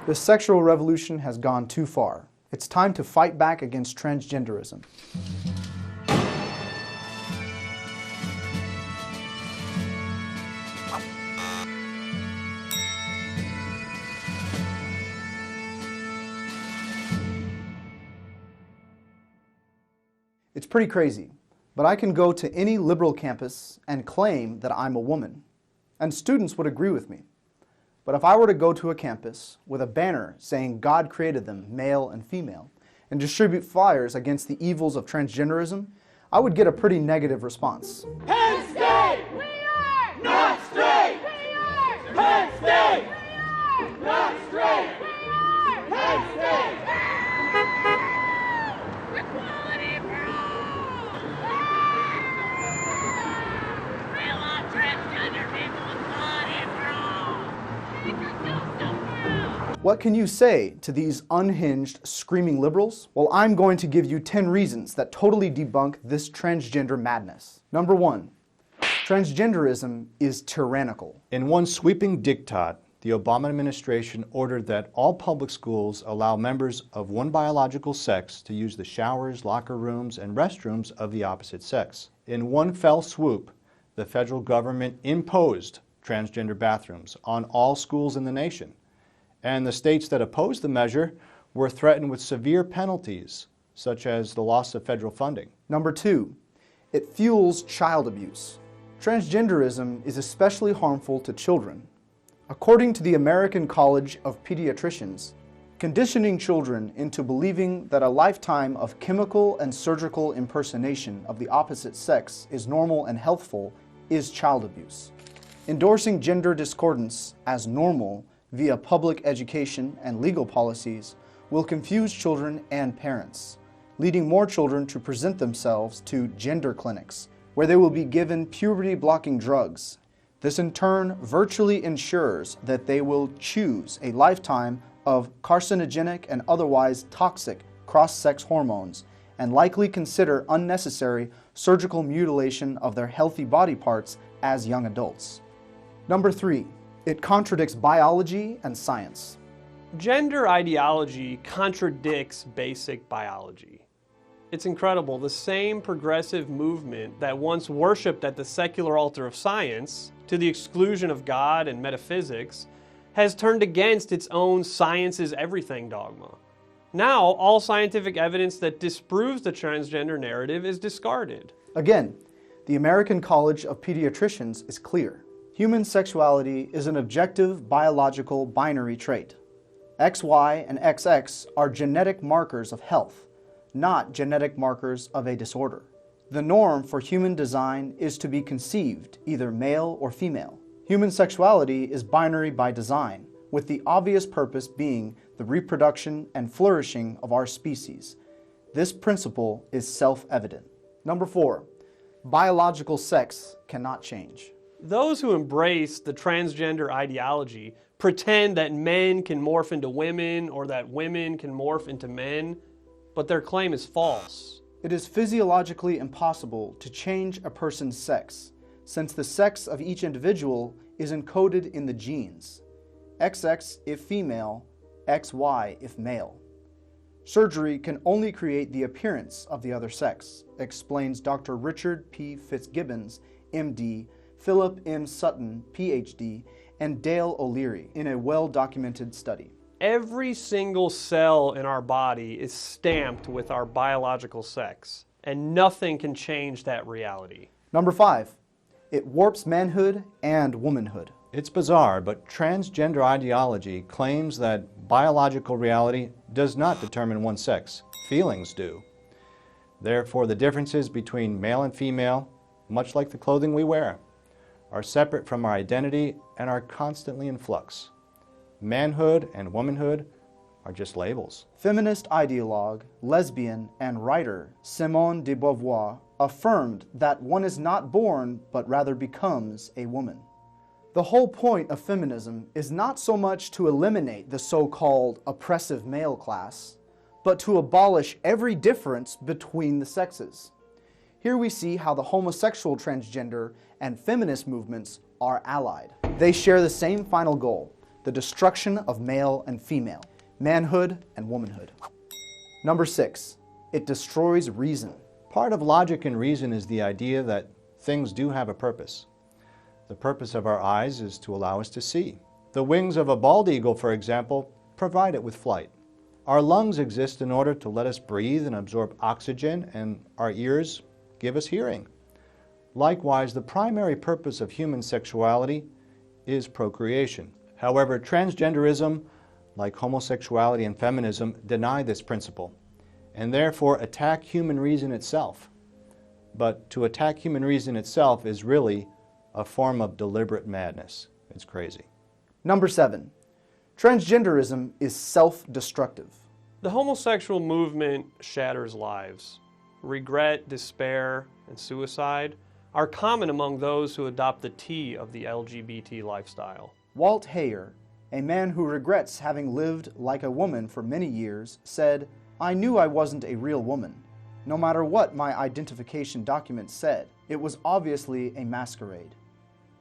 The sexual revolution has gone too far. It's time to fight back against transgenderism. It's pretty crazy, but I can go to any liberal campus and claim that I'm a woman, and students would agree with me. But if I were to go to a campus with a banner saying God created them, male and female, and distribute flyers against the evils of transgenderism, I would get a pretty negative response. Penn State! We are! Not straight! We are! Penn State! We are! Not straight! We are! Penn State! Equality for all! We want transgender people, equality for all! Make us do stuff for all! What can you say to these unhinged, screaming liberals? Well, I'm going to give you 10 reasons that totally debunk this transgender madness. Number 1, transgenderism is tyrannical. In one sweeping diktat, the Obama administration ordered that all public schools allow members of one biological sex to use the showers, locker rooms, and restrooms of the opposite sex. In one fell swoop, the federal government imposed transgender bathrooms on all schools in the nation. And the states that opposed the measure were threatened with severe penalties, such as the loss of federal funding. Number 2, it fuels child abuse. Transgenderism is especially harmful to children. According to the American College of Pediatricians, conditioning children into believing that a lifetime of chemical and surgical impersonation of the opposite sex is normal and healthful is child abuse. Endorsing gender discordance as normal via public education and legal policies will confuse children and parents, leading more children to present themselves to gender clinics, where they will be given puberty-blocking drugs. This in turn virtually ensures that they will choose a lifetime of carcinogenic and otherwise toxic cross-sex hormones and likely consider unnecessary surgical mutilation of their healthy body parts as young adults. Number 3, it contradicts biology and science. Gender ideology contradicts basic biology. It's incredible. The same progressive movement that once worshipped at the secular altar of science, to the exclusion of God and metaphysics, has turned against its own science is everything dogma. Now, all scientific evidence that disproves the transgender narrative is discarded. Again, the American College of Pediatricians is clear. Human sexuality is an objective biological binary trait. XY and XX are genetic markers of health, not genetic markers of a disorder. The norm for human design is to be conceived either male or female. Human sexuality is binary by design, with the obvious purpose being the reproduction and flourishing of our species. This principle is self-evident. Number 4, biological sex cannot change. Those who embrace the transgender ideology pretend that men can morph into women or that women can morph into men, but their claim is false. It is physiologically impossible to change a person's sex, since the sex of each individual is encoded in the genes. XX if female, XY if male. Surgery can only create the appearance of the other sex, explains Dr. Richard P. Fitzgibbons, MD, Philip M. Sutton, PhD, and Dale O'Leary in a well-documented study. Every single cell in our body is stamped with our biological sex, and nothing can change that reality. Number 5, it warps manhood and womanhood. It's bizarre, but transgender ideology claims that biological reality does not determine one's sex. Feelings do. Therefore, the differences between male and female, much like the clothing we wear, are separate from our identity and are constantly in flux. Manhood and womanhood are just labels. Feminist ideologue, lesbian, and writer Simone de Beauvoir affirmed that one is not born, but rather becomes a woman. The whole point of feminism is not so much to eliminate the so-called oppressive male class, but to abolish every difference between the sexes. Here we see how the homosexual, transgender, and feminist movements are allied. They share the same final goal: the destruction of male and female, manhood and womanhood. Number 6, it destroys reason. Part of logic and reason is the idea that things do have a purpose. The purpose of our eyes is to allow us to see. The wings of a bald eagle, for example, provide it with flight. Our lungs exist in order to let us breathe and absorb oxygen, and our ears give us hearing. Likewise, the primary purpose of human sexuality is procreation. However, transgenderism, like homosexuality and feminism, deny this principle, and therefore attack human reason itself. But to attack human reason itself is really a form of deliberate madness. It's crazy. Number 7, transgenderism is self-destructive. The homosexual movement shatters lives. Regret, despair, and suicide are common among those who adopt the T of the LGBT lifestyle. Walt Heyer, a man who regrets having lived like a woman for many years, said, "I knew I wasn't a real woman. No matter what my identification document said, it was obviously a masquerade."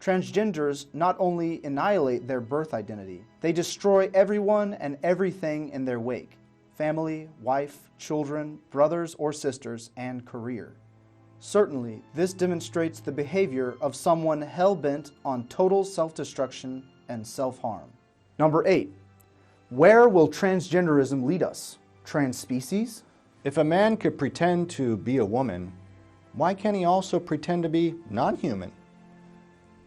Transgenders not only annihilate their birth identity, they destroy everyone and everything in their wake: family, wife, children, brothers or sisters, and career. Certainly, this demonstrates the behavior of someone hell-bent on total self-destruction and self-harm. Number 8, where will transgenderism lead us? Trans-species? If a man could pretend to be a woman, why can't he also pretend to be non-human?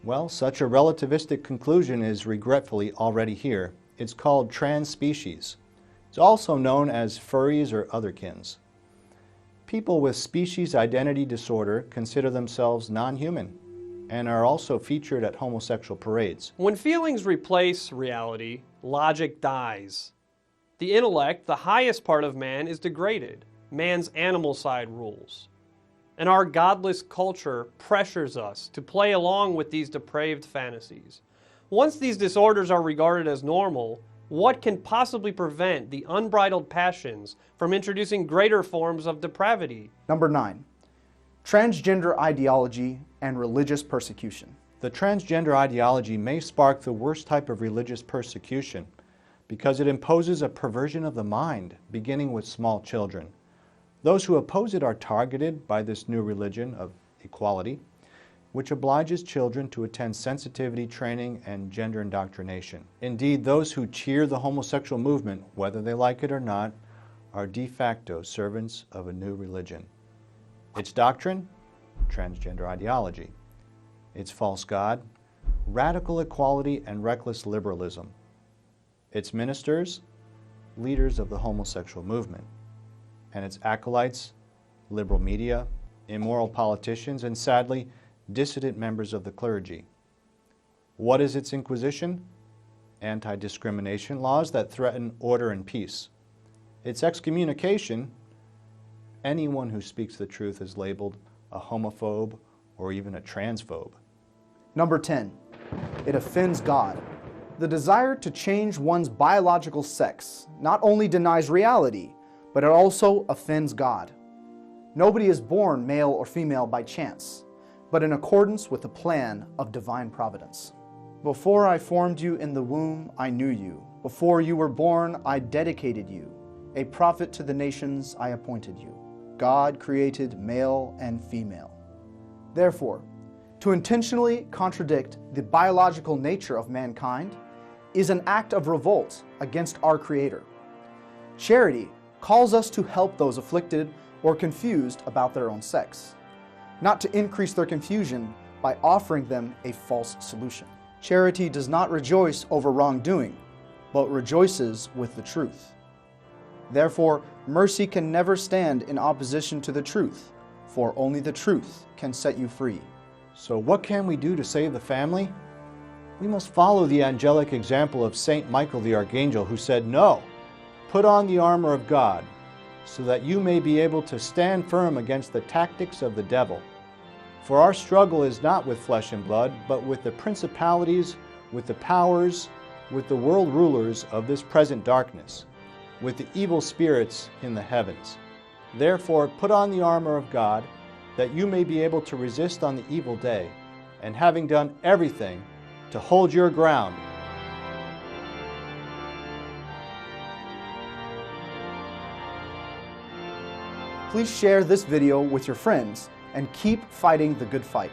Well, such a relativistic conclusion is regretfully already here. It's called trans-species. It's also known as furries or otherkins. People with species identity disorder consider themselves non-human and are also featured at homosexual parades. When feelings replace reality, logic dies. The intellect, the highest part of man, is degraded. Man's animal side rules. And our godless culture pressures us to play along with these depraved fantasies. Once these disorders are regarded as normal, what can possibly prevent the unbridled passions from introducing greater forms of depravity? Number 9, transgender ideology and religious persecution. The transgender ideology may spark the worst type of religious persecution because it imposes a perversion of the mind, beginning with small children. Those who oppose it are targeted by this new religion of equality, which obliges children to attend sensitivity training and gender indoctrination. Indeed, those who cheer the homosexual movement, whether they like it or not, are de facto servants of a new religion. Its doctrine? Transgender ideology. Its false god? Radical equality and reckless liberalism. Its ministers? Leaders of the homosexual movement. And its acolytes? Liberal media, immoral politicians, and sadly, dissident members of the clergy. What is its inquisition? Anti-discrimination laws that threaten order and peace. Its excommunication? Anyone who speaks the truth is labeled a homophobe or even a transphobe. Number 10, it offends God. The desire to change one's biological sex not only denies reality, but it also offends God. Nobody is born male or female by chance, but in accordance with the plan of divine providence. Before I formed you in the womb, I knew you. Before you were born, I dedicated you. A prophet to the nations, I appointed you. God created male and female. Therefore, to intentionally contradict the biological nature of mankind is an act of revolt against our Creator. Charity calls us to help those afflicted or confused about their own sex, not to increase their confusion by offering them a false solution. Charity does not rejoice over wrongdoing, but rejoices with the truth. Therefore, mercy can never stand in opposition to the truth, for only the truth can set you free. So what can we do to save the family? We must follow the angelic example of Saint Michael the Archangel, who said, "No, put on the armor of God, so that you may be able to stand firm against the tactics of the devil. For our struggle is not with flesh and blood, but with the principalities, with the powers, with the world rulers of this present darkness, with the evil spirits in the heavens. Therefore, put on the armor of God, that you may be able to resist on the evil day, and having done everything, to hold your ground." Please share this video with your friends and keep fighting the good fight.